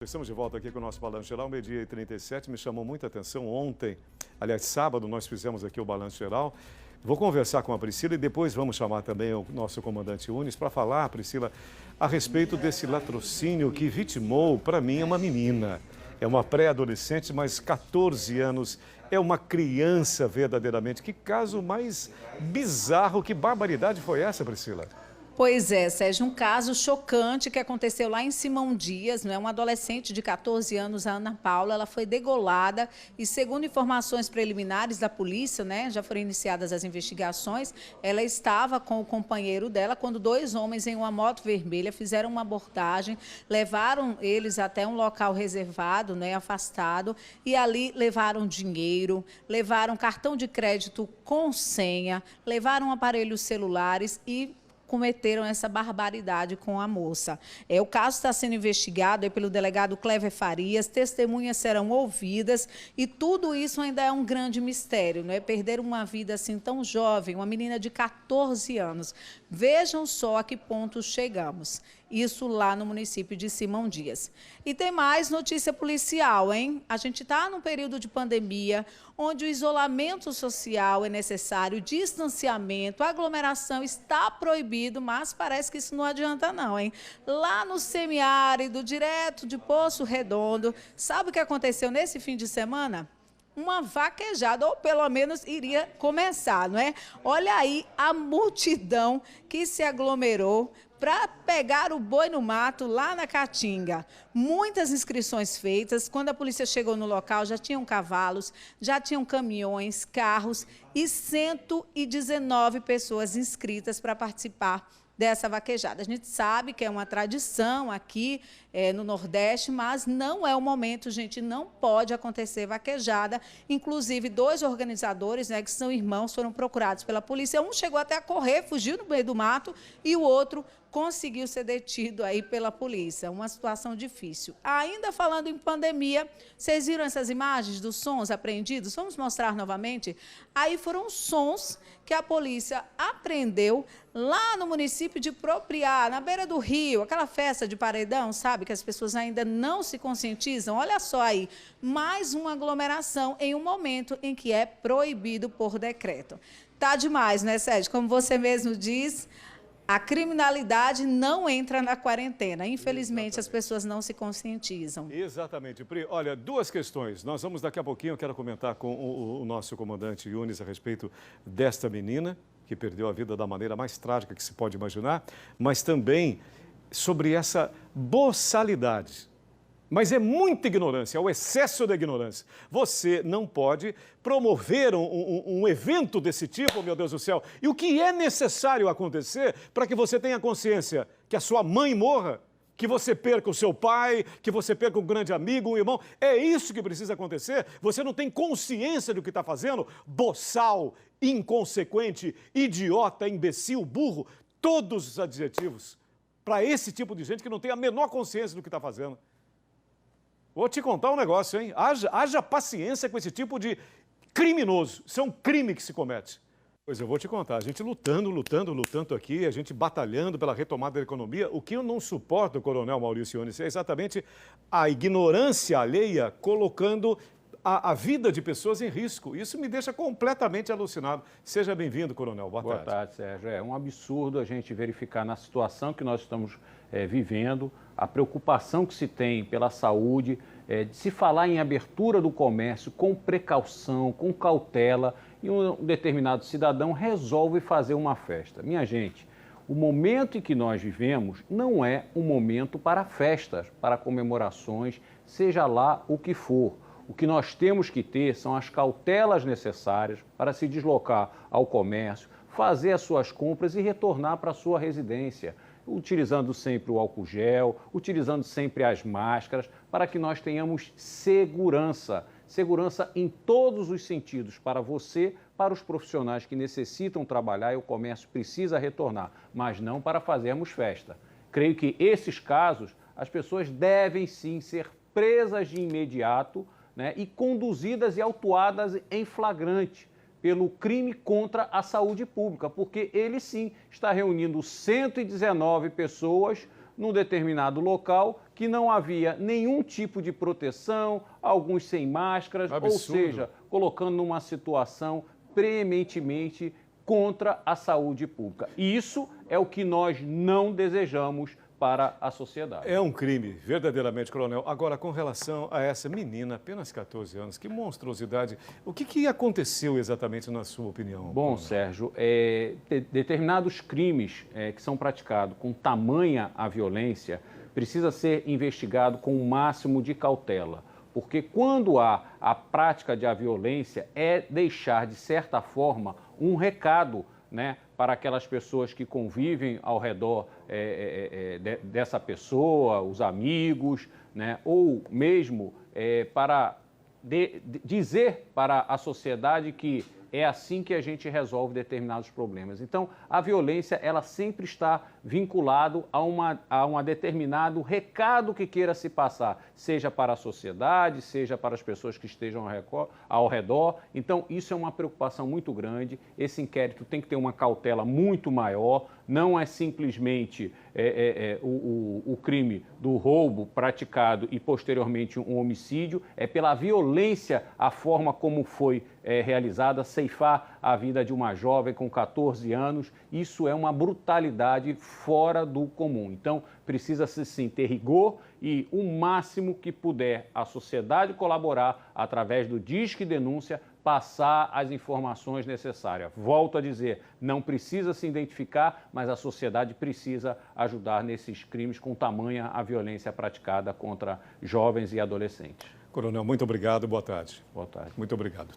Estamos de volta aqui com o nosso Balanço Geral, 12h37. Me chamou muita atenção ontem, aliás, sábado, nós fizemos aqui o Balanço Geral. Vou conversar com a Priscila e depois vamos chamar também o nosso comandante Unis para falar, Priscila, a respeito desse latrocínio que vitimou, para mim, uma menina. É uma pré-adolescente, mas 14 anos, é uma criança verdadeiramente. Que caso mais bizarro, que barbaridade foi essa, Priscila? Pois é, Sérgio, um caso chocante que aconteceu lá em Simão Dias, né? Uma adolescente de 14 anos, a Ana Paula, ela foi degolada e, segundo informações preliminares da polícia, né, já foram iniciadas as investigações, ela estava com o companheiro dela quando dois homens em uma moto vermelha fizeram uma abordagem, levaram eles até um local reservado, né, afastado, e ali levaram dinheiro, levaram cartão de crédito com senha, levaram aparelhos celulares e cometeram essa barbaridade com a moça. O caso está sendo investigado pelo delegado Clever Farias, testemunhas serão ouvidas e tudo isso ainda é um grande mistério, não é? Perder uma vida assim tão jovem, uma menina de 14 anos. Vejam só a que ponto chegamos. Isso lá no município de Simão Dias. E tem mais notícia policial, hein? A gente está num período de pandemia, onde o isolamento social é necessário, distanciamento, aglomeração está proibido, mas parece que isso não adianta não, hein? Lá no semiárido, direto de Poço Redondo, sabe o que aconteceu nesse fim de semana? Uma vaquejada, ou pelo menos iria começar, não é? Olha aí a multidão que se aglomerou para pegar o boi no mato lá na Caatinga. Muitas inscrições feitas. Quando a polícia chegou no local, já tinham cavalos, já tinham caminhões, carros e 119 pessoas inscritas para participar dessa vaquejada. A gente sabe que é uma tradição aqui no Nordeste, mas não é o momento, gente, não pode acontecer vaquejada. Inclusive, dois organizadores, né, que são irmãos, foram procurados pela polícia. Um chegou até a correr, fugiu no meio do mato, e o outro conseguiu ser detido aí pela polícia. Uma situação difícil. Ainda falando em pandemia, vocês viram essas imagens dos sons apreendidos? Vamos mostrar novamente? Aí foram sons que a polícia apreendeu lá no município de Propriá, na beira do rio, aquela festa de paredão, sabe, que as pessoas ainda não se conscientizam. Olha só aí, mais uma aglomeração em um momento em que é proibido por decreto. Tá demais, né, Sérgio? Como você mesmo diz, a criminalidade não entra na quarentena. Infelizmente, exatamente, as pessoas não se conscientizam. Exatamente. Pri, olha, duas questões. Nós vamos daqui a pouquinho, eu quero comentar com o nosso comandante Unis a respeito desta menina, que perdeu a vida da maneira mais trágica que se pode imaginar, mas também sobre essa boçalidade. Mas é muita ignorância, é o excesso da ignorância. Você não pode promover um evento desse tipo, meu Deus do céu. E o que é necessário acontecer para que você tenha consciência que a sua mãe morra, que você perca o seu pai, que você perca um grande amigo, um irmão? É isso que precisa acontecer? Você não tem consciência do que está fazendo? Boçal, inconsequente, idiota, imbecil, burro, todos os adjetivos para esse tipo de gente que não tem a menor consciência do que está fazendo. Vou te contar um negócio, hein? Haja paciência com esse tipo de criminoso. Isso é um crime que se comete. Pois eu vou te contar, a gente lutando aqui, a gente batalhando pela retomada da economia. O que eu não suporto, Coronel Maurício Unis, é exatamente a ignorância alheia colocando a vida de pessoas em risco. Isso me deixa completamente alucinado. Seja bem-vindo, Coronel. Boa tarde. Boa tarde, Sérgio. É um absurdo a gente verificar na situação que nós estamos vivendo, a preocupação que se tem pela saúde, de se falar em abertura do comércio com precaução, com cautela, e um determinado cidadão resolve fazer uma festa. Minha gente, o momento em que nós vivemos não é um momento para festas, para comemorações, seja lá o que for. O que nós temos que ter são as cautelas necessárias para se deslocar ao comércio, fazer as suas compras e retornar para a sua residência, utilizando sempre o álcool gel, utilizando sempre as máscaras, para que nós tenhamos segurança. Segurança em todos os sentidos, para você, para os profissionais que necessitam trabalhar e o comércio precisa retornar, mas não para fazermos festa. Creio que esses casos, as pessoas devem sim ser presas de imediato, né, e conduzidas e autuadas em flagrante pelo crime contra a saúde pública, porque ele sim está reunindo 119 pessoas num determinado local que não havia nenhum tipo de proteção, alguns sem máscaras, Absurdo. ou seja, colocando numa situação preeminentemente contra a saúde pública. E isso é o que nós não desejamos para a sociedade. É um crime, verdadeiramente, coronel. Agora, com relação a essa menina, apenas 14 anos, que monstruosidade, o que aconteceu exatamente na sua opinião? Bom, Sérgio, determinados crimes que são praticados com tamanha a violência precisa ser investigado com o máximo de cautela. Porque quando há a prática de a violência, é deixar, de certa forma, um recado, né, para aquelas pessoas que convivem ao redor dessa pessoa, os amigos, né, ou mesmo para dizer para a sociedade que é assim que a gente resolve determinados problemas. Então, a violência, ela sempre está vinculada a um determinado recado que queira se passar, seja para a sociedade, seja para as pessoas que estejam ao redor. Então, isso é uma preocupação muito grande. Esse inquérito tem que ter uma cautela muito maior. Não é simplesmente o crime do roubo praticado e, posteriormente, um homicídio. É pela violência, a forma como foi realizada, ceifar a vida de uma jovem com 14 anos. Isso é uma brutalidade fora do comum. Então, precisa-se sim ter rigor e o máximo que puder a sociedade colaborar através do Disque Denúncia, passar as informações necessárias. Volto a dizer, não precisa se identificar, mas a sociedade precisa ajudar nesses crimes com tamanha a violência praticada contra jovens e adolescentes. Coronel, muito obrigado, boa tarde. Boa tarde. Muito obrigado.